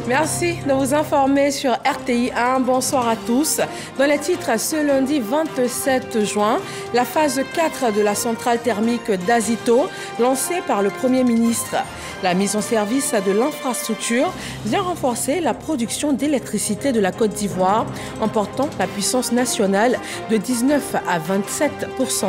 Merci de vous informer sur RTI 1. Bonsoir à tous. Dans les titres, ce lundi 27 juin, la phase 4 de la centrale thermique d'Azito, lancée par le Premier ministre. La mise en service de l'infrastructure vient renforcer la production d'électricité de la Côte d'Ivoire, en portant la puissance nationale de 19 à 27%.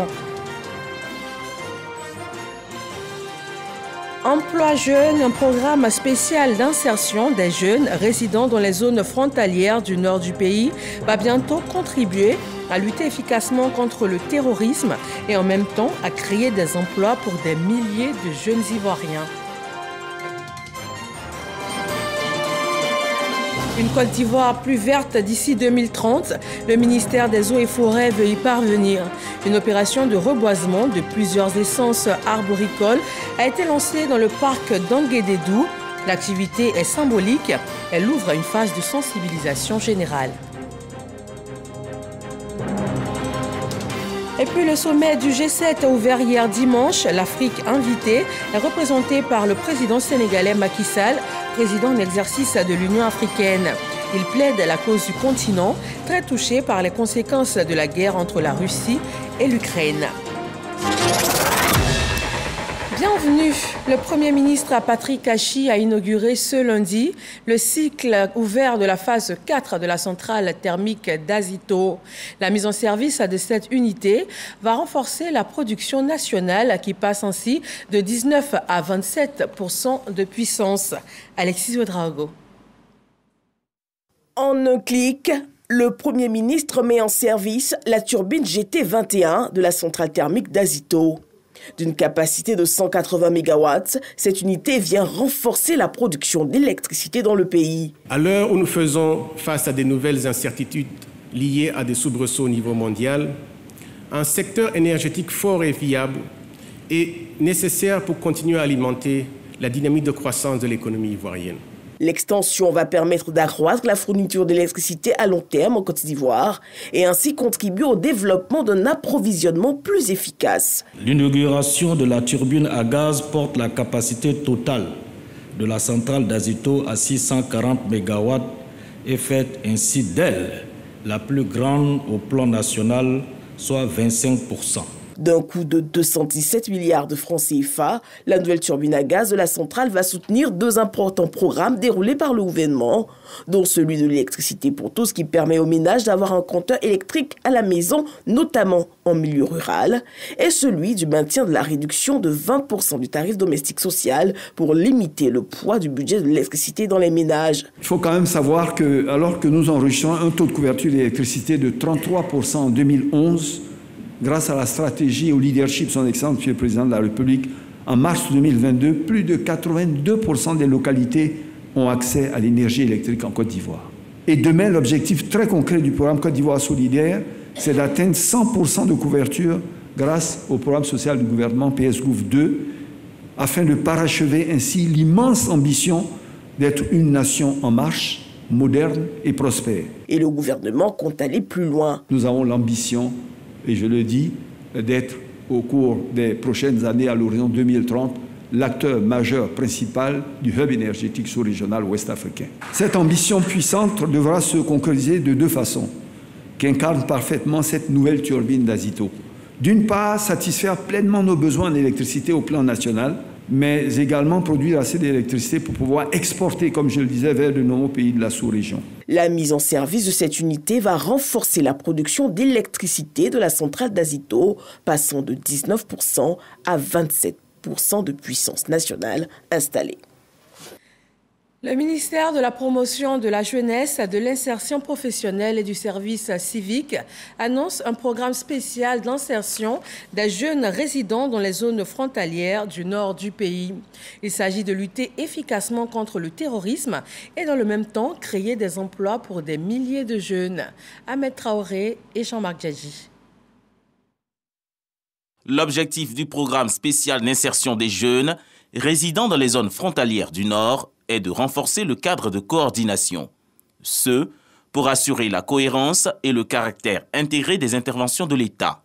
Emploi jeune, un programme spécial d'insertion des jeunes résidant dans les zones frontalières du nord du pays, va bientôt contribuer à lutter efficacement contre le terrorisme et en même temps à créer des emplois pour des milliers de jeunes Ivoiriens. Une Côte d'Ivoire plus verte d'ici 2030, le ministère des Eaux et Forêts veut y parvenir. Une opération de reboisement de plusieurs essences arboricoles a été lancée dans le parc d'Anguédédou. L'activité est symbolique, elle ouvre une phase de sensibilisation générale. Et puis le sommet du G7 a ouvert hier dimanche. L'Afrique invitée est représentée par le président sénégalais Macky Sall, président en exercice de l'Union africaine. Il plaide la cause du continent, très touché par les conséquences de la guerre entre la Russie et l'Ukraine. Bienvenue. Le Premier ministre Patrick Achi a inauguré ce lundi le cycle ouvert de la phase 4 de la centrale thermique d'Azito. La mise en service de cette unité va renforcer la production nationale qui passe ainsi de 19 à 27% de puissance. Alexis Ouedraogo. En un clic, le Premier ministre met en service la turbine GT21 de la centrale thermique d'Azito. D'une capacité de 180 MW, cette unité vient renforcer la production d'électricité dans le pays. À l'heure où nous faisons face à de nouvelles incertitudes liées à des soubresauts au niveau mondial, un secteur énergétique fort et viable est nécessaire pour continuer à alimenter la dynamique de croissance de l'économie ivoirienne. L'extension va permettre d'accroître la fourniture d'électricité à long terme en Côte d'Ivoire et ainsi contribuer au développement d'un approvisionnement plus efficace. L'inauguration de la turbine à gaz porte la capacité totale de la centrale d'Azito à 640 MW et fait ainsi d'elle la plus grande au plan national, soit 25%. D'un coût de 217 milliards de francs CFA, la nouvelle turbine à gaz de la centrale va soutenir deux importants programmes déroulés par le gouvernement, dont celui de l'électricité pour tous qui permet aux ménages d'avoir un compteur électrique à la maison, notamment en milieu rural, et celui du maintien de la réduction de 20% du tarif domestique social pour limiter le poids du budget de l'électricité dans les ménages. Il faut quand même savoir que, alors que nous enregistrons un taux de couverture d'électricité de 33% en 2011, grâce à la stratégie et au leadership de son Excellence, M. le Président de la République, en mars 2022, plus de 82% des localités ont accès à l'énergie électrique en Côte d'Ivoire. Et demain, l'objectif très concret du programme Côte d'Ivoire solidaire, c'est d'atteindre 100% de couverture grâce au programme social du gouvernement PSGouv 2, afin de parachever ainsi l'immense ambition d'être une nation en marche, moderne et prospère. Et le gouvernement compte aller plus loin. Nous avons l'ambition, et je le dis, d'être au cours des prochaines années à l'horizon 2030, l'acteur majeur principal du hub énergétique sous-régional ouest-africain. Cette ambition puissante devra se concrétiser de deux façons, qu'incarne parfaitement cette nouvelle turbine d'Azito. D'une part, satisfaire pleinement nos besoins en électricité au plan national, mais également produire assez d'électricité pour pouvoir exporter, comme je le disais, vers de nombreux pays de la sous-région. La mise en service de cette unité va renforcer la production d'électricité de la centrale d'Azito, passant de 19% à 27% de puissance nationale installée. Le ministère de la Promotion de la Jeunesse, de l'Insertion professionnelle et du service civique annonce un programme spécial d'insertion des jeunes résidant dans les zones frontalières du nord du pays. Il s'agit de lutter efficacement contre le terrorisme et dans le même temps créer des emplois pour des milliers de jeunes. Ahmed Traoré et Jean-Marc Djadji. L'objectif du programme spécial d'insertion des jeunes résidant dans les zones frontalières du Nord est de renforcer le cadre de coordination. Ce, pour assurer la cohérence et le caractère intégré des interventions de l'État.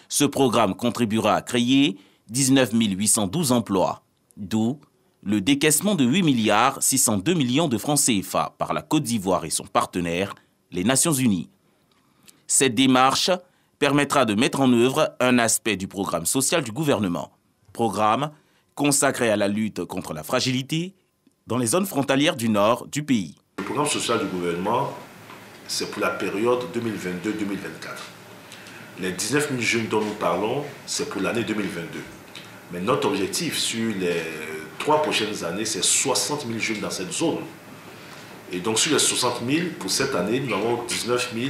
Ce programme contribuera à créer 19 812 emplois, d'où le décaissement de 8,602 milliards de francs CFA par la Côte d'Ivoire et son partenaire, les Nations Unies. Cette démarche permettra de mettre en œuvre un aspect du programme social du gouvernement, programme consacré à la lutte contre la fragilité dans les zones frontalières du nord du pays. Le programme social du gouvernement, c'est pour la période 2022-2024. Les 19 000 jeunes dont nous parlons, c'est pour l'année 2022. Mais notre objectif sur les 3 prochaines années, c'est 60 000 jeunes dans cette zone. Et donc sur les 60 000, pour cette année, nous avons 19 000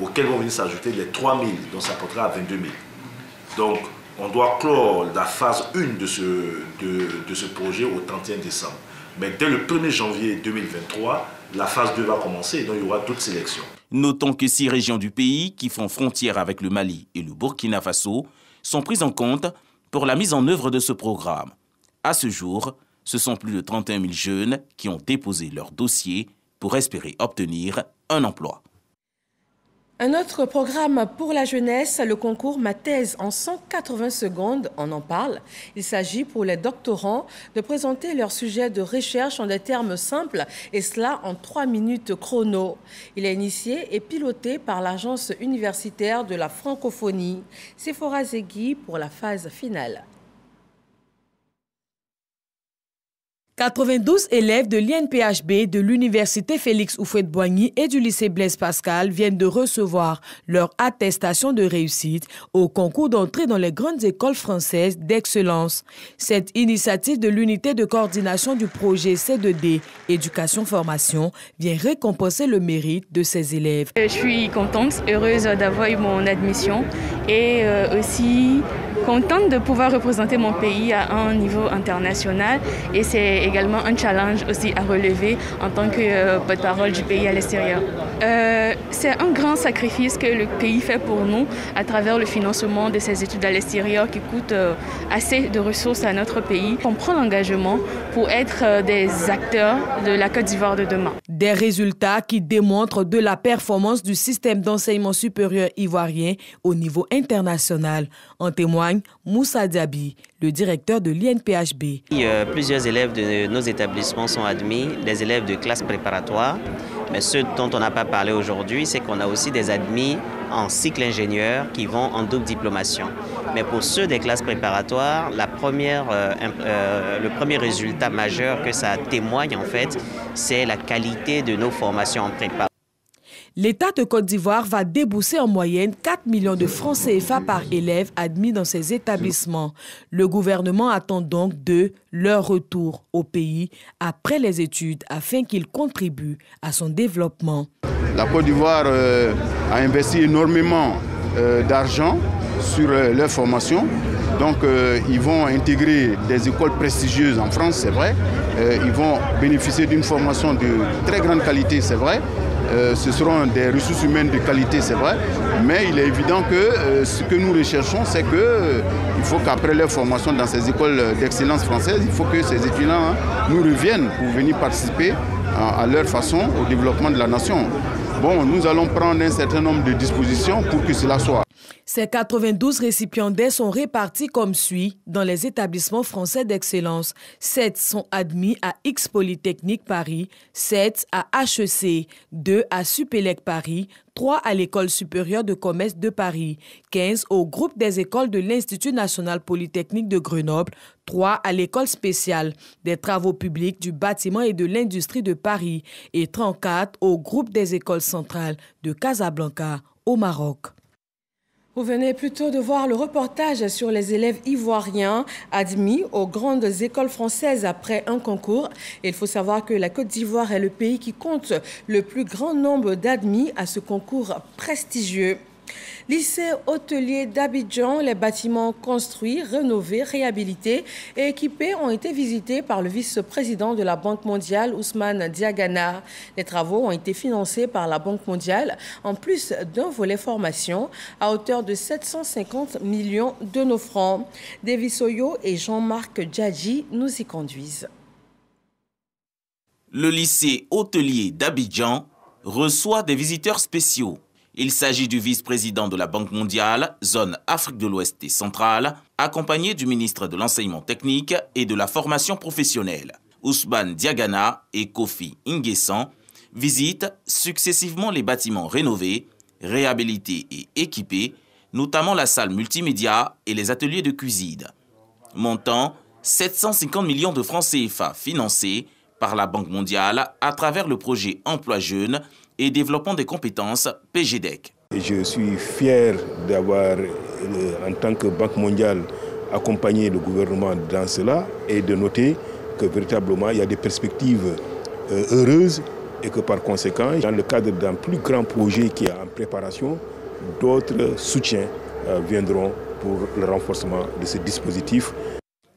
auxquels vont venir s'ajouter les 3 000, donc ça portera à 22 000. Donc on doit clore la phase 1 de ce projet au 31 décembre. Mais dès le 1er janvier 2023, la phase 2 va commencer et donc il y aura d'autres sélections. Notons que 6 régions du pays qui font frontière avec le Mali et le Burkina Faso sont prises en compte pour la mise en œuvre de ce programme. À ce jour, ce sont plus de 31 000 jeunes qui ont déposé leur dossier pour espérer obtenir un emploi. Un autre programme pour la jeunesse, le concours Ma thèse en 180 secondes, on en parle. Il s'agit pour les doctorants de présenter leur sujet de recherche en des termes simples et cela en 3 minutes chrono. Il est initié et piloté par l'Agence universitaire de la francophonie. Sephora Zegui pour la phase finale. 92 élèves de l'INPHB, de l'Université Félix Houphouët-Boigny et du lycée Blaise Pascal viennent de recevoir leur attestation de réussite au concours d'entrée dans les grandes écoles françaises d'excellence. Cette initiative de l'unité de coordination du projet C2D Éducation-Formation vient récompenser le mérite de ces élèves. Je suis contente, heureuse d'avoir eu mon admission et aussi contente de pouvoir représenter mon pays à un niveau international et c'est également un challenge aussi à relever en tant que porte-parole du pays à l'extérieur. C'est un grand sacrifice que le pays fait pour nous à travers le financement de ces études à l'extérieur qui coûtent assez de ressources à notre pays. On prend l'engagement pour être des acteurs de la Côte d'Ivoire de demain. Des résultats qui démontrent de la performance du système d'enseignement supérieur ivoirien au niveau international. En témoigne Moussa Diaby, le directeur de l'INPHB. Plusieurs élèves de nos établissements sont admis, des élèves de classe préparatoire. Mais ce dont on n'a pas parlé aujourd'hui, c'est qu'on a aussi des admis en cycle ingénieur qui vont en double diplomation. Mais pour ceux des classes préparatoires, le premier résultat majeur que ça témoigne en fait, c'est la qualité de nos formations en prépa. L'État de Côte d'Ivoire va débourser en moyenne 4 millions de francs CFA par élève admis dans ces établissements. Le gouvernement attend donc de leur retour au pays après les études afin qu'ils contribuent à son développement. La Côte d'Ivoire a investi énormément d'argent sur leur formation. Donc ils vont intégrer des écoles prestigieuses en France, c'est vrai. Ils vont bénéficier d'une formation de très grande qualité, c'est vrai. Ce seront des ressources humaines de qualité, c'est vrai. Mais il est évident que ce que nous recherchons, c'est qu'il faut qu'après leur formation dans ces écoles d'excellence françaises, il faut que ces étudiants nous reviennent pour venir participer à leur façon au développement de la nation. Bon, nous allons prendre un certain nombre de dispositions pour que cela soit. Ces 92 récipiendaires sont répartis comme suit dans les établissements français d'excellence. 7 sont admis à X Polytechnique Paris, 7 à HEC, 2 à Supélec Paris, 3 à l'École supérieure de commerce de Paris, 15 au groupe des écoles de l'Institut national polytechnique de Grenoble, 3 à l'École spéciale des travaux publics, du bâtiment et de l'industrie de Paris et 34 au groupe des écoles centrales de Casablanca au Maroc. Vous venez plutôt de voir le reportage sur les élèves ivoiriens admis aux grandes écoles françaises après un concours. Il faut savoir que la Côte d'Ivoire est le pays qui compte le plus grand nombre d'admis à ce concours prestigieux. Lycée hôtelier d'Abidjan, les bâtiments construits, rénovés, réhabilités et équipés ont été visités par le vice-président de la Banque mondiale, Ousmane Diagana. Les travaux ont été financés par la Banque mondiale, en plus d'un volet formation, à hauteur de 750 millions de nos francs. David Soyo et Jean-Marc Djadji nous y conduisent. Le lycée hôtelier d'Abidjan reçoit des visiteurs spéciaux. Il s'agit du vice-président de la Banque mondiale, zone Afrique de l'Ouest et centrale, accompagné du ministre de l'Enseignement technique et de la formation professionnelle. Ousmane Diagana et Kofi Nguessan visitent successivement les bâtiments rénovés, réhabilités et équipés, notamment la salle multimédia et les ateliers de cuisine. Montant 750 millions de francs CFA financés par la Banque mondiale à travers le projet Emploi Jeunes et Développement des compétences PGDEC. Je suis fier d'avoir, en tant que Banque mondiale, accompagné le gouvernement dans cela et de noter que véritablement il y a des perspectives heureuses et que par conséquent, dans le cadre d'un plus grand projet qui est en préparation, d'autres soutiens viendront pour le renforcement de ce dispositif.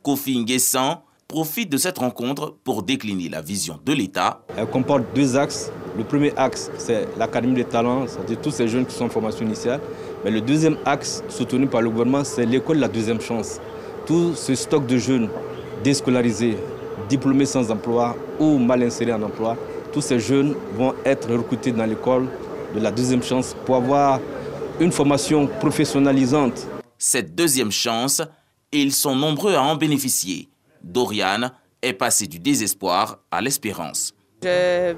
Kofi Nguessan profite de cette rencontre pour décliner la vision de l'État. Elle comporte deux axes. Le premier axe, c'est l'Académie des talents, c'est-à-dire tous ces jeunes qui sont en formation initiale. Mais le deuxième axe, soutenu par le gouvernement, c'est l'école de la deuxième chance. Tout ce stock de jeunes déscolarisés, diplômés sans emploi ou mal insérés en emploi, tous ces jeunes vont être recrutés dans l'école de la deuxième chance pour avoir une formation professionnalisante. Cette deuxième chance, ils sont nombreux à en bénéficier. Doriane est passée du désespoir à l'espérance. J'ai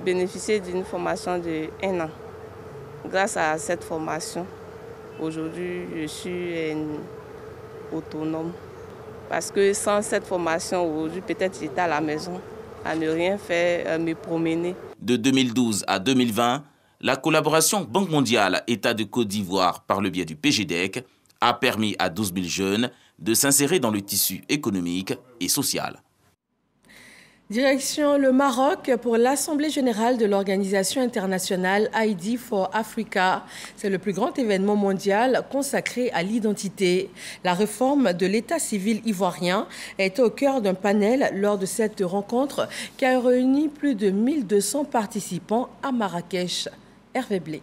bénéficié d'une formation de 1 an. Grâce à cette formation, aujourd'hui, je suis autonome. Parce que sans cette formation, aujourd'hui, peut-être j'étais à la maison, à ne rien faire, me promener. De 2012 à 2020, la collaboration Banque mondiale État de Côte d'Ivoire par le biais du PGDEC a permis à 12 000 jeunes de s'insérer dans le tissu économique et social. Direction le Maroc pour l'Assemblée générale de l'Organisation internationale ID for Africa. C'est le plus grand événement mondial consacré à l'identité. La réforme de l'état civil ivoirien est au cœur d'un panel lors de cette rencontre qui a réuni plus de 1200 participants à Marrakech. Hervé Blé.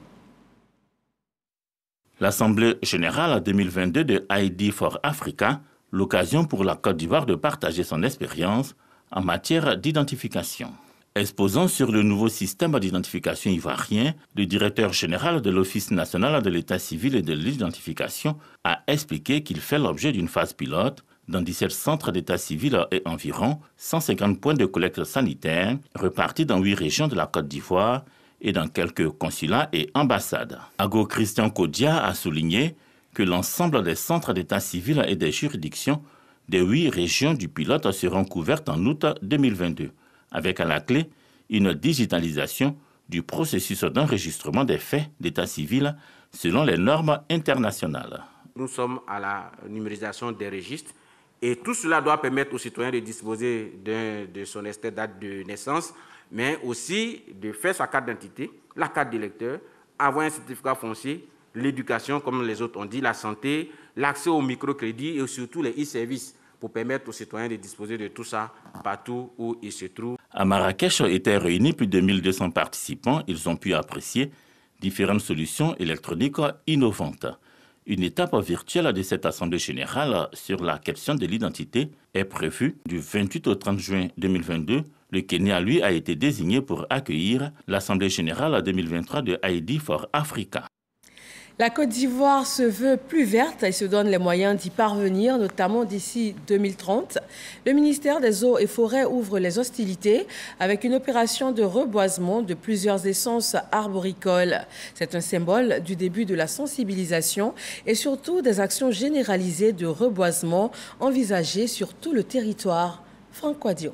L'Assemblée générale 2022 de ID for Africa, l'occasion pour la Côte d'Ivoire de partager son expérience en matière d'identification. Exposant sur le nouveau système d'identification ivoirien, le directeur général de l'Office national de l'état civil et de l'identification a expliqué qu'il fait l'objet d'une phase pilote dans 17 centres d'état civil et environ 150 points de collecte sanitaire répartis dans 8 régions de la Côte d'Ivoire et dans quelques consulats et ambassades. Ago Christian Kodia a souligné que l'ensemble des centres d'état civil et des juridictions des 8 régions du pilote seront couvertes en août 2022, avec à la clé une digitalisation du processus d'enregistrement des faits d'état civil selon les normes internationales. Nous sommes à la numérisation des registres et tout cela doit permettre aux citoyens de disposer de son extrait date de naissance, mais aussi de faire sa carte d'identité, la carte d'électeur, avoir un certificat foncier, l'éducation, comme les autres ont dit, la santé, l'accès au microcrédit et surtout les e-services pour permettre aux citoyens de disposer de tout ça partout où ils se trouvent. À Marrakech étaient réunis plus de 1200 participants. Ils ont pu apprécier différentes solutions électroniques innovantes. Une étape virtuelle de cette Assemblée générale sur la question de l'identité est prévue du 28 au 30 juin 2022. Le Kenya, lui, a été désigné pour accueillir l'Assemblée générale 2023 de ID for Africa. La Côte d'Ivoire se veut plus verte et se donne les moyens d'y parvenir, notamment d'ici 2030. Le ministère des Eaux et Forêts ouvre les hostilités avec une opération de reboisement de plusieurs essences arboricoles. C'est un symbole du début de la sensibilisation et surtout des actions généralisées de reboisement envisagées sur tout le territoire. Franck Quadio.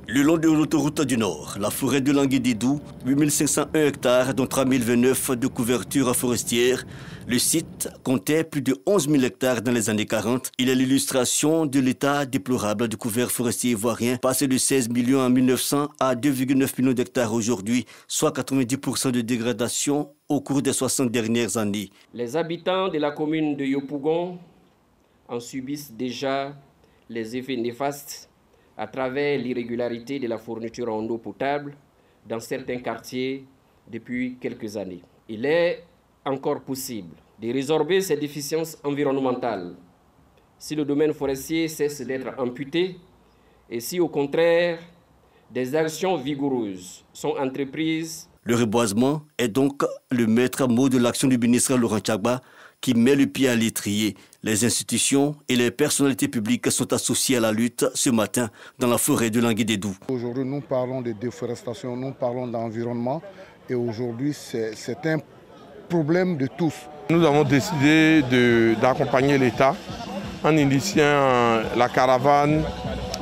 Le long de l'autoroute du Nord, la forêt de Languédidou, 8501 hectares, dont 3029 de couverture forestière. Le site comptait plus de 11 000 hectares dans les années 40. Il est l'illustration de l'état déplorable du couvert forestier ivoirien, passé de 16 millions en 1900 à 2,9 millions d'hectares aujourd'hui, soit 90% de dégradation au cours des 60 dernières années. Les habitants de la commune de Yopougon en subissent déjà les effets néfastes à travers l'irrégularité de la fourniture en eau potable dans certains quartiers depuis quelques années. Il est encore possible de résorber ces déficiences environnementales si le domaine forestier cesse d'être amputé et si au contraire des actions vigoureuses sont entreprises. Le reboisement est donc le maître mot de l'action du ministre Laurent Tchagba qui met le pied à l'étrier. Les institutions et les personnalités publiques sont associées à la lutte ce matin dans la forêt de Languédédou. Aujourd'hui, nous parlons de déforestation, nous parlons d'environnement et aujourd'hui, c'est un problème de tous. Nous avons décidé d'accompagner l'État en initiant la caravane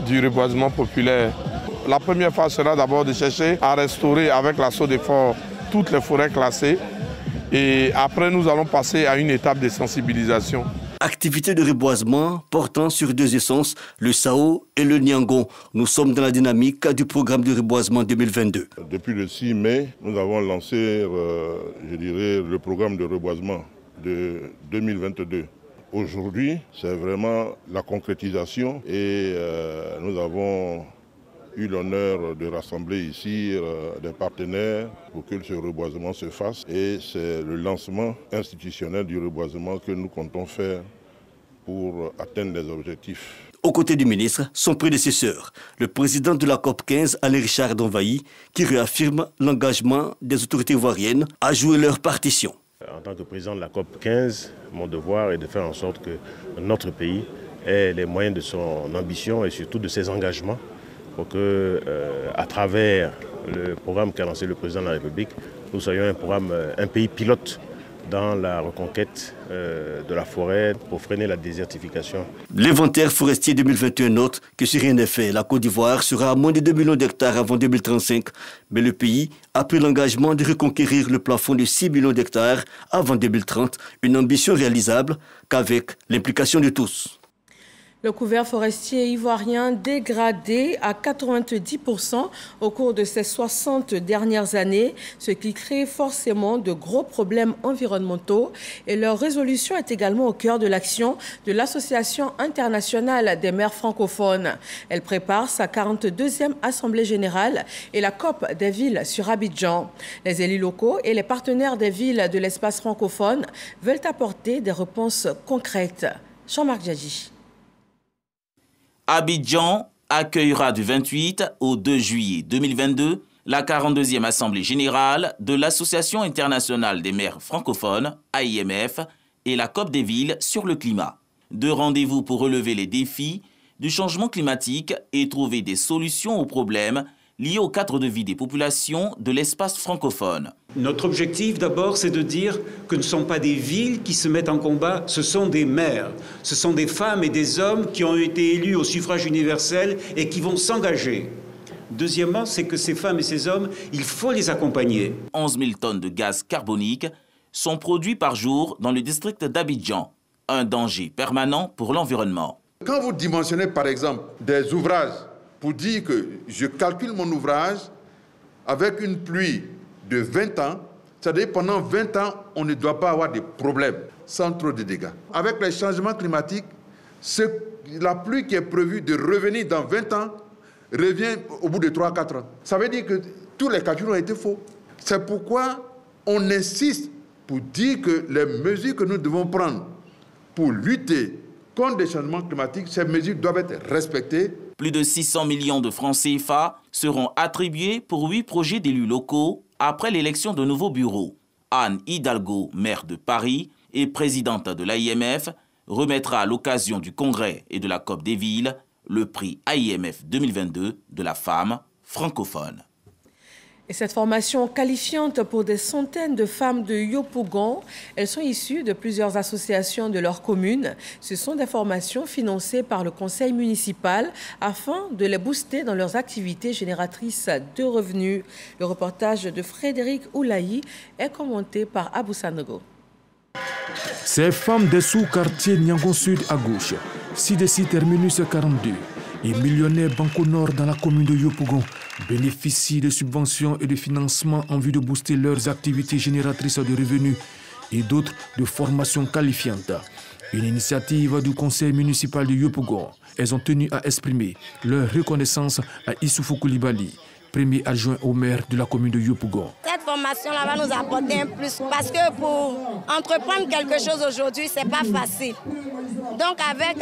du reboisement populaire. La première phase sera d'abord de chercher à restaurer avec l'assaut d'efforts toutes les forêts classées et après nous allons passer à une étape de sensibilisation. Activité de reboisement portant sur deux essences, le Sao et le Niangon. Nous sommes dans la dynamique du programme de reboisement 2022. Depuis le 6 mai, nous avons lancé, le programme de reboisement de 2022. Aujourd'hui, c'est vraiment la concrétisation et nous avons eu l'honneur de rassembler ici des partenaires pour que ce reboisement se fasse. Et c'est le lancement institutionnel du reboisement que nous comptons faire pour atteindre les objectifs. Aux côtés du ministre, son prédécesseur, le président de la COP15, Alain Richard Donvaï, qui réaffirme l'engagement des autorités ivoiriennes à jouer leur partition. En tant que président de la COP15, mon devoir est de faire en sorte que notre pays ait les moyens de son ambition et surtout de ses engagements pour que, à travers le programme qu'a lancé le président de la République, nous soyons un pays pilote dans la reconquête de la forêt pour freiner la désertification. L'inventaire forestier 2021 note que si rien n'est fait, la Côte d'Ivoire sera à moins de 2 millions d'hectares avant 2035. Mais le pays a pris l'engagement de reconquérir le plafond de 6 millions d'hectares avant 2030, une ambition réalisable qu'avec l'implication de tous. Le couvert forestier ivoirien dégradé à 90% au cours de ces 60 dernières années, ce qui crée forcément de gros problèmes environnementaux. Et leur résolution est également au cœur de l'action de l'Association internationale des maires francophones. Elle prépare sa 42e Assemblée générale et la COP des villes sur Abidjan. Les élus locaux et les partenaires des villes de l'espace francophone veulent apporter des réponses concrètes. Jean-Marc Djadji. Abidjan accueillera du 28 au 2 juillet 2022 la 42e Assemblée générale de l'Association internationale des maires francophones, AIMF, et la COP des villes sur le climat. Deux rendez-vous pour relever les défis du changement climatique et trouver des solutions aux problèmes liés au cadre de vie des populations de l'espace francophone. Notre objectif d'abord, c'est de dire que ce ne sont pas des villes qui se mettent en combat, ce sont des maires. Ce sont des femmes et des hommes qui ont été élus au suffrage universel et qui vont s'engager. Deuxièmement, c'est que ces femmes et ces hommes, il faut les accompagner. 11 000 tonnes de gaz carbonique sont produits par jour dans le district d'Abidjan. Un danger permanent pour l'environnement. Quand vous dimensionnez par exemple des ouvrages, pour dire que je calcule mon ouvrage avec une pluie de 20 ans, c'est-à-dire pendant 20 ans, on ne doit pas avoir de problèmes sans trop de dégâts. Avec les changements climatiques, la pluie qui est prévue de revenir dans 20 ans revient au bout de 3-4 ans. Ça veut dire que tous les calculs ont été faux. C'est pourquoi on insiste pour dire que les mesures que nous devons prendre pour lutter contre les changements climatiques, ces mesures doivent être respectées. Plus de 600 millions de francs CFA seront attribués pour 8 projets d'élus locaux après l'élection de nouveaux bureaux. Anne Hidalgo, maire de Paris et présidente de l'AIMF, remettra à l'occasion du congrès et de la COP des villes le prix AIMF 2022 de la femme francophone. Et cette formation qualifiante pour des centaines de femmes de Yopougon, elles sont issues de plusieurs associations de leur commune. Ce sont des formations financées par le conseil municipal afin de les booster dans leurs activités génératrices de revenus. Le reportage de Frédéric Oulaï est commenté par Abou Sanogo. Ces femmes des sous-quartiers Niangon Sud à gauche, Sidesi Terminus 42 et Millionnaire Banco Nord dans la commune de Yopougon bénéficient de subventions et de financements en vue de booster leurs activités génératrices de revenus et d'autres de formations qualifiantes. Une initiative du conseil municipal de Yopougon. Elles ont tenu à exprimer leur reconnaissance à Issoufou Koulibaly, premier adjoint au maire de la commune de Yopougon. Cette formation-là va nous apporter un plus parce que pour entreprendre quelque chose aujourd'hui, ce n'est pas facile. Donc avec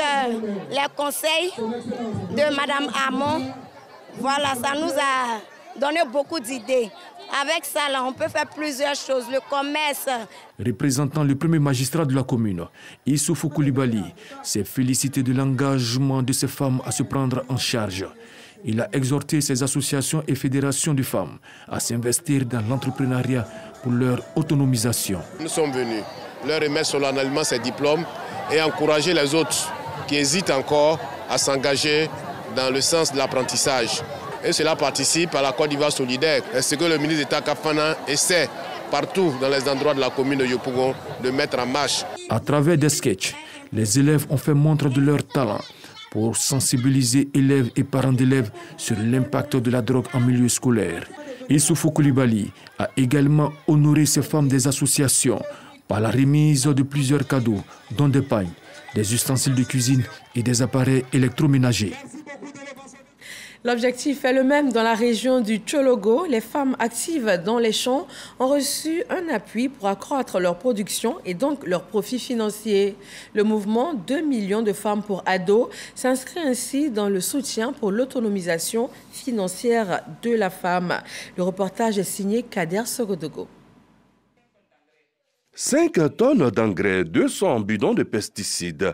les conseils de Mme Hamon, voilà, ça nous a donné beaucoup d'idées. Avec ça, là, on peut faire plusieurs choses, le commerce. Représentant le premier magistrat de la commune, Issoufou Koulibaly, s'est félicité de l'engagement de ces femmes à se prendre en charge. Il a exhorté ces associations et fédérations de femmes à s'investir dans l'entrepreneuriat pour leur autonomisation. Nous sommes venus leur remettre solennellement ces diplômes et encourager les autres qui hésitent encore à s'engager dans le sens de l'apprentissage. Et cela participe à la Côte d'Ivoire solidaire. C'est ce que le ministre d'État Kafana essaie partout dans les endroits de la commune de Yopougon de mettre en marche. À travers des sketchs, les élèves ont fait montre de leur talent pour sensibiliser élèves et parents d'élèves sur l'impact de la drogue en milieu scolaire. Issoufou Koulibaly a également honoré ces femmes des associations par la remise de plusieurs cadeaux, dont des pagnes, des ustensiles de cuisine et des appareils électroménagers. L'objectif est le même dans la région du Tchologo. Les femmes actives dans les champs ont reçu un appui pour accroître leur production et donc leur profit financier. Le mouvement 2 millions de femmes pour ados s'inscrit ainsi dans le soutien pour l'autonomisation financière de la femme. Le reportage est signé Kader Sogodogo. 5 tonnes d'engrais, 200 bidons de pesticides.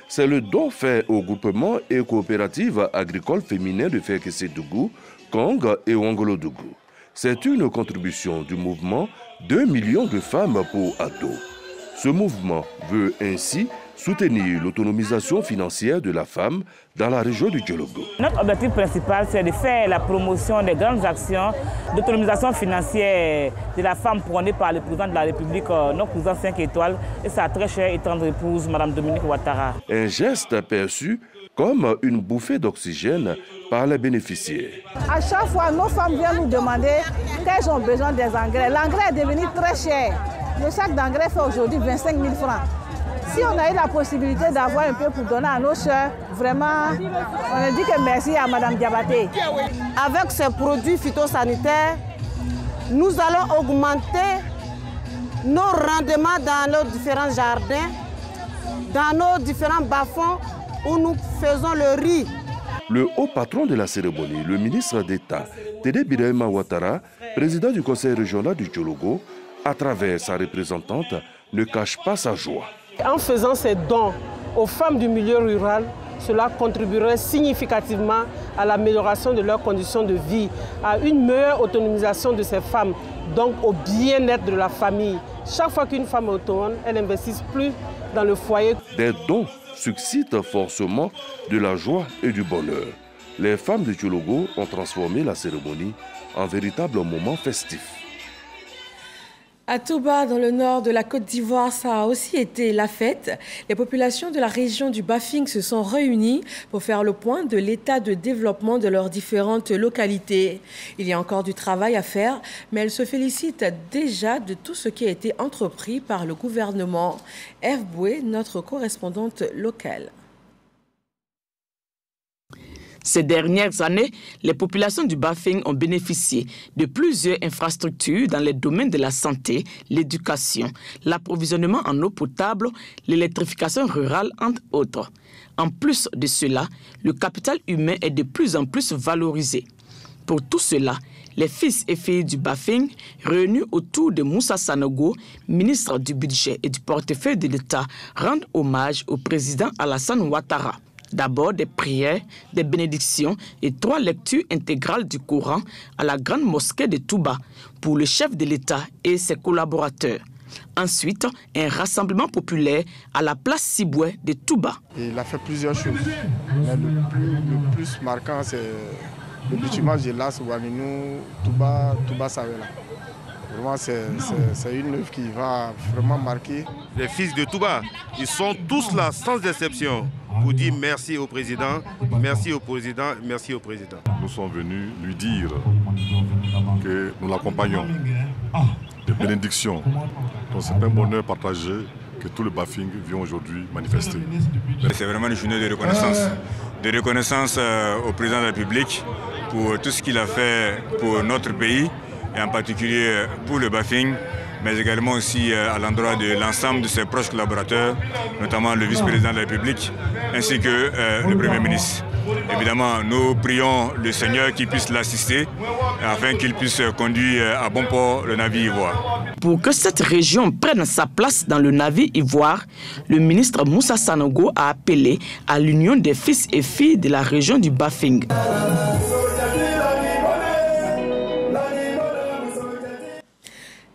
C'est le don fait au groupement et coopérative agricole féminin de Fekese-Dougou, Kong et Wangolo-Dougou. C'est une contribution du mouvement 2 millions de femmes pour ados. Ce mouvement veut ainsi soutenir l'autonomisation financière de la femme dans la région du Tchologo. Notre objectif principal, c'est de faire la promotion des grandes actions d'autonomisation financière de la femme prônée par le président de la République, notre président 5 étoiles, et sa très chère et tendre épouse, Mme Dominique Ouattara. Un geste perçu comme une bouffée d'oxygène par les bénéficiaires. À chaque fois, nos femmes viennent nous demander qu'elles ont besoin des engrais. L'engrais est devenu très cher. Le sac d'engrais fait aujourd'hui 25 000 francs. Si on a eu la possibilité d'avoir un peu pour donner à nos soeurs, vraiment, on dit que merci à Mme Diabaté. Avec ces produits phytosanitaires, nous allons augmenter nos rendements dans nos différents jardins, dans nos différents bas-fonds où nous faisons le riz. Le haut patron de la cérémonie, le ministre d'État, Tédé Birahima Ouattara, président du conseil régional du Tchologo, à travers sa représentante, ne cache pas sa joie. En faisant ces dons aux femmes du milieu rural, cela contribuerait significativement à l'amélioration de leurs conditions de vie, à une meilleure autonomisation de ces femmes, donc au bien-être de la famille. Chaque fois qu'une femme est autonome, elle investit plus dans le foyer. Des dons suscitent forcément de la joie et du bonheur. Les femmes de Tchologo ont transformé la cérémonie en véritable moment festif. À Touba, dans le nord de la Côte d'Ivoire, ça a aussi été la fête. Les populations de la région du Bafing se sont réunies pour faire le point de l'état de développement de leurs différentes localités. Il y a encore du travail à faire, mais elles se félicitent déjà de tout ce qui a été entrepris par le gouvernement. Eve Boué, notre correspondante locale. Ces dernières années, les populations du Bafing ont bénéficié de plusieurs infrastructures dans les domaines de la santé, l'éducation, l'approvisionnement en eau potable, l'électrification rurale, entre autres. En plus de cela, le capital humain est de plus en plus valorisé. Pour tout cela, les fils et filles du Bafing, réunis autour de Moussa Sanogo, ministre du Budget et du portefeuille de l'État, rendent hommage au président Alassane Ouattara. D'abord des prières, des bénédictions et 3 lectures intégrales du Coran à la grande mosquée de Touba pour le chef de l'État et ses collaborateurs. Ensuite, un rassemblement populaire à la place Siboué de Touba. Il a fait plusieurs choses. Mais le plus marquant, c'est le bâtiment de Las Ouaninou, Touba Savela. Vraiment, c'est une œuvre qui va vraiment marquer. Les fils de Touba, ils sont tous là, sans exception, pour dire merci au président, merci au président, merci au président. Nous sommes venus lui dire que nous l'accompagnons. Des bénédictions. Donc c'est un bonheur partagé que tout le Bafing vient aujourd'hui manifester. C'est vraiment une journée de reconnaissance au président de la République pour tout ce qu'il a fait pour notre pays et en particulier pour le Bafing mais également aussi à l'endroit de l'ensemble de ses proches collaborateurs, notamment le vice-président de la République, ainsi que le Premier ministre. Évidemment, nous prions le Seigneur qu'il puisse l'assister afin qu'il puisse conduire à bon port le navire Ivoire. Pour que cette région prenne sa place dans le navire Ivoire, le ministre Moussa Sanogo a appelé à l'union des fils et filles de la région du Bafing.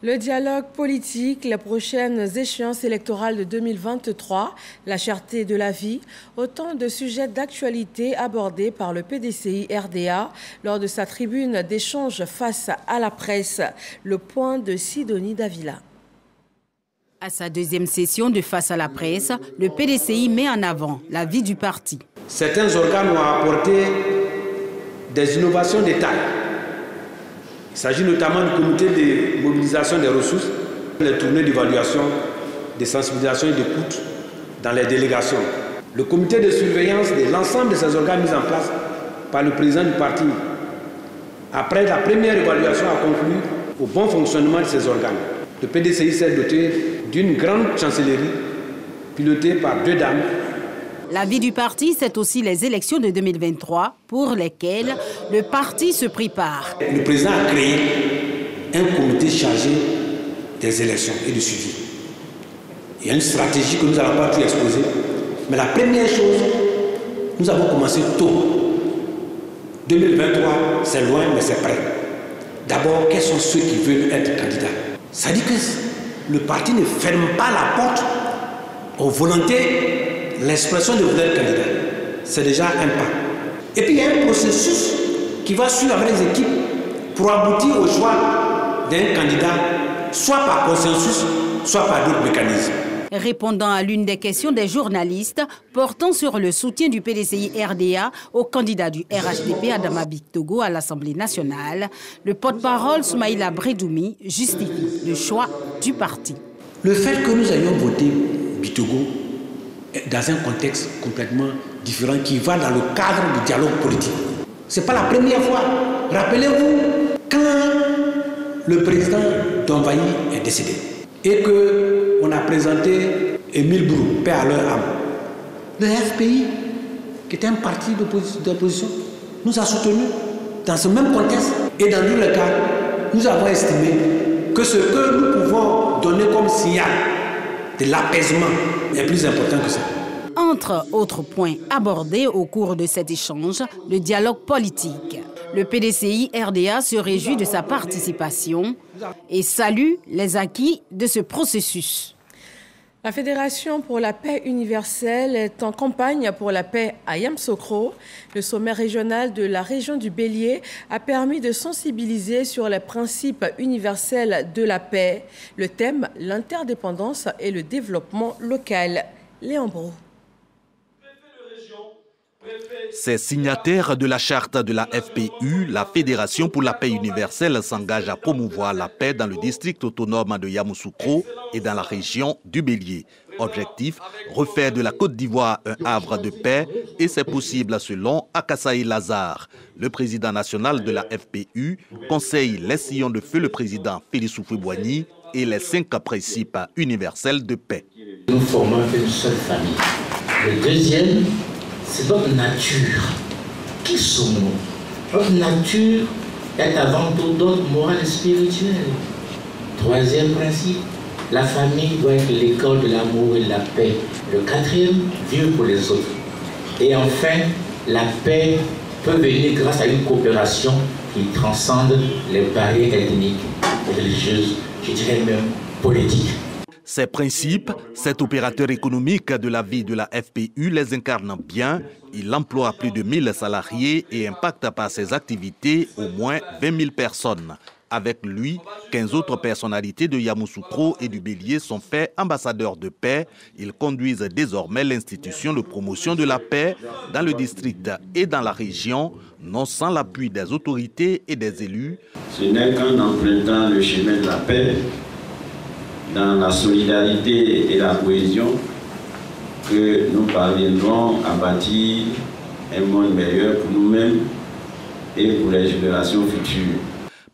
Le dialogue politique, les prochaines échéances électorales de 2023, la cherté de la vie, autant de sujets d'actualité abordés par le PDCI RDA lors de sa tribune d'échange face à la presse. Le point de Sidonie Davila. À sa deuxième session de Face à la presse, le PDCI met en avant la vie du parti. Certains organes ont apporté des innovations de taille. Il s'agit notamment du comité de mobilisation des ressources, les tournées d'évaluation, de sensibilisation et d'écoute dans les délégations. Le comité de surveillance de l'ensemble de ces organes mis en place par le président du parti, après la première évaluation, a conclu au bon fonctionnement de ces organes. Le PDCI s'est doté d'une grande chancellerie pilotée par 2 dames. La vie du parti, c'est aussi les élections de 2023 pour lesquelles le parti se prépare. Le président a créé un comité chargé des élections et du suivi. Il y a une stratégie que nous n'allons pas tout exposer. Mais la première chose, nous avons commencé tôt. 2023, c'est loin, mais c'est prêt. D'abord, quels sont ceux qui veulent être candidats? Ça dit que le parti ne ferme pas la porte aux volontés. L'expression de votre candidat, c'est déjà un pas. Et puis il y a un processus qui va suivre avec les équipes pour aboutir au choix d'un candidat, soit par consensus, soit par d'autres mécanismes. Répondant à l'une des questions des journalistes portant sur le soutien du PDCI RDA au candidat du RHDP Adama Bictogo à l'Assemblée nationale, le porte-parole Soumaïla Bredoumi justifie le choix du parti. Le fait que nous ayons voté Bictogo dans un contexte complètement différent qui va dans le cadre du dialogue politique. Ce n'est pas la première fois. Rappelez-vous, quand le président Donvayi est décédé et qu'on a présenté Émile Brou, paix à leur âme, le FPI, qui était un parti d'opposition, nous a soutenus dans ce même contexte. Et dans tous les cas, nous avons estimé que ce que nous pouvons donner comme signal de l'apaisement est plus important que ça. Entre autres points abordés au cours de cet échange, le dialogue politique. Le PDCI RDA se réjouit de sa participation et salue les acquis de ce processus. La Fédération pour la paix universelle est en campagne pour la paix à Yamoussoukro. Le sommet régional de la région du Bélier a permis de sensibiliser sur les principes universels de la paix. Le thème, l'interdépendance et le développement local. Léon Brou. Ces signataires de la charte de la FPU, la Fédération pour la paix universelle s'engage à promouvoir la paix dans le district autonome de Yamoussoukro et dans la région du Bélier. Objectif, refaire de la Côte d'Ivoire un havre de paix et c'est possible selon Akassaï Lazare. Le président national de la FPU conseille les sillons de feu le président Félix Houphouët-Boigny et les 5 principes universels de paix. Nous formons une seule famille. Le deuxième, c'est notre nature. Qui sommes-nous? Notre nature est avant tout d'ordre moral et spirituel. Troisième principe, la famille doit être l'école de l'amour et de la paix. Le quatrième, vivre pour les autres. Et enfin, la paix peut venir grâce à une coopération qui transcende les barrières ethniques et religieuses, je dirais même politiques. Ces principes, cet opérateur économique de la vie de la FPU les incarne bien. Il emploie plus de 1000 salariés et impacte par ses activités au moins 20 000 personnes. Avec lui, 15 autres personnalités de Yamoussoukro et du Bélier sont faits ambassadeurs de paix. Ils conduisent désormais l'institution de promotion de la paix dans le district et dans la région, non sans l'appui des autorités et des élus. Ce n'est qu'en empruntant le chemin de la paix, dans la solidarité et la cohésion, que nous parviendrons à bâtir un monde meilleur pour nous-mêmes et pour les générations futures.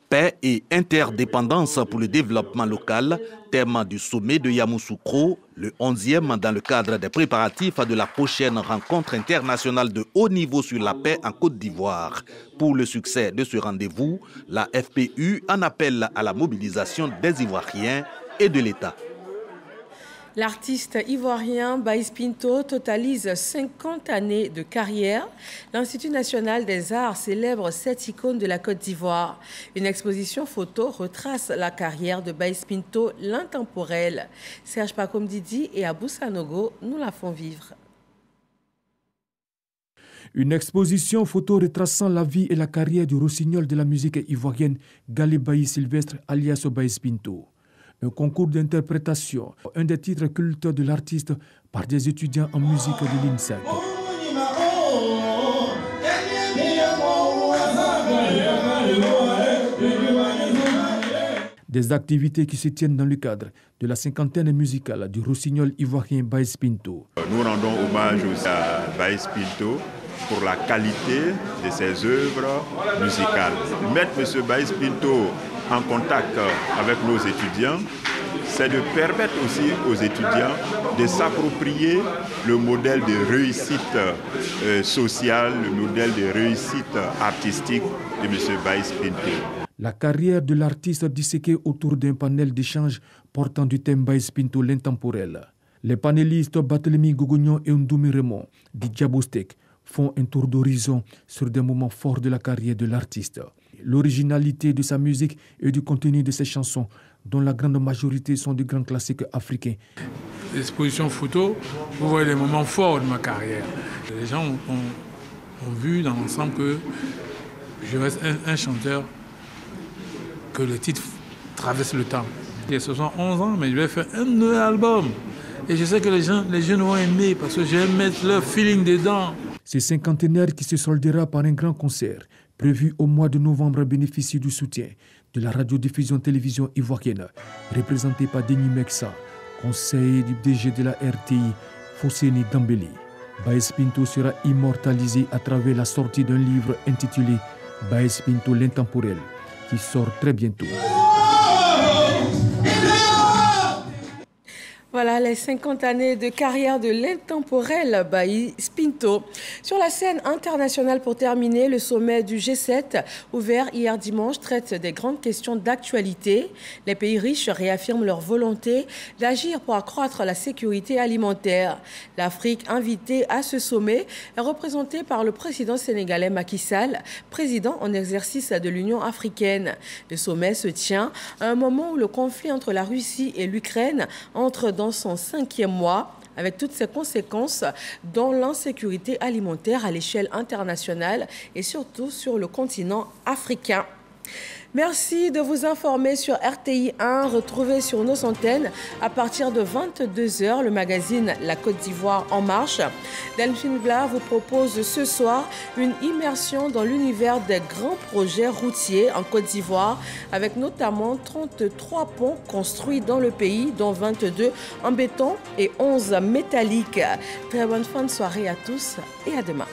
Paix et interdépendance pour le développement local, thème du sommet de Yamoussoukro, le 11e dans le cadre des préparatifs de la prochaine rencontre internationale de haut niveau sur la paix en Côte d'Ivoire. Pour le succès de ce rendez-vous, la FPU en appelle à la mobilisation des Ivoiriens et de l'État. L'artiste ivoirien Baïs Pinto totalise 50 années de carrière. L'Institut national des arts célèbre cette icône de la Côte d'Ivoire. Une exposition photo retrace la carrière de Baïs Pinto, l'intemporel. Serge Pacom Didi et Abou Sanogo nous la font vivre. Une exposition photo retraçant la vie et la carrière du rossignol de la musique ivoirienne Gali Baïs Sylvestre alias Baïs Pinto. Un concours d'interprétation, un des titres cultes de l'artiste par des étudiants en musique de l'INSEC. Des activités qui se tiennent dans le cadre de la cinquantaine musicale du rossignol ivoirien Baïs Pinto. Nous rendons hommage à Baïs Pinto pour la qualité de ses œuvres musicales. Mettre M. Baïs Pinto en contact avec nos étudiants, c'est de permettre aussi aux étudiants de s'approprier le modèle de réussite sociale, le modèle de réussite artistique de M. Baïs Pinto. La carrière de l'artiste disséquée autour d'un panel d'échange portant du thème Baïs Pinto l'intemporel. Les panélistes Barthélemy Gogognon et Ndoumi Raymond du Diabostek font un tour d'horizon sur des moments forts de la carrière de l'artiste. L'originalité de sa musique et du contenu de ses chansons, dont la grande majorité sont de grands classiques africains. L'exposition photo, vous voyez les moments forts de ma carrière. Les gens ont vu dans l'ensemble que je reste un chanteur, que les titres traversent le temps. J'ai 71 ans, mais je vais faire un nouvel album. Et je sais que les jeunes vont aimer parce que je vais mettre leur feeling dedans. Ce cinquantenaire qui se soldera par un grand concert prévu au mois de novembre bénéficie du soutien de la radiodiffusion télévision ivoirienne, représentée par Denis Mexa, conseiller du DG de la RTI, Fosseni Dambeli. Baïs Pinto sera immortalisé à travers la sortie d'un livre intitulé Baïs Pinto l'intemporel, qui sort très bientôt. Voilà les 50 années de carrière de l'intemporel Baïs Pinto. Sur la scène internationale, pour terminer, le sommet du G7, ouvert hier dimanche, traite des grandes questions d'actualité. Les pays riches réaffirment leur volonté d'agir pour accroître la sécurité alimentaire. L'Afrique, invitée à ce sommet, est représentée par le président sénégalais Macky Sall, président en exercice de l'Union africaine. Le sommet se tient à un moment où le conflit entre la Russie et l'Ukraine entre dans son 5e mois, avec toutes ses conséquences dans l'insécurité alimentaire à l'échelle internationale et surtout sur le continent africain. Merci de vous informer sur RTI 1. Retrouvez sur nos antennes à partir de 22h le magazine La Côte d'Ivoire en marche. Delphine Bla vous propose ce soir une immersion dans l'univers des grands projets routiers en Côte d'Ivoire, avec notamment 33 ponts construits dans le pays, dont 22 en béton et 11 métalliques. Très bonne fin de soirée à tous et à demain.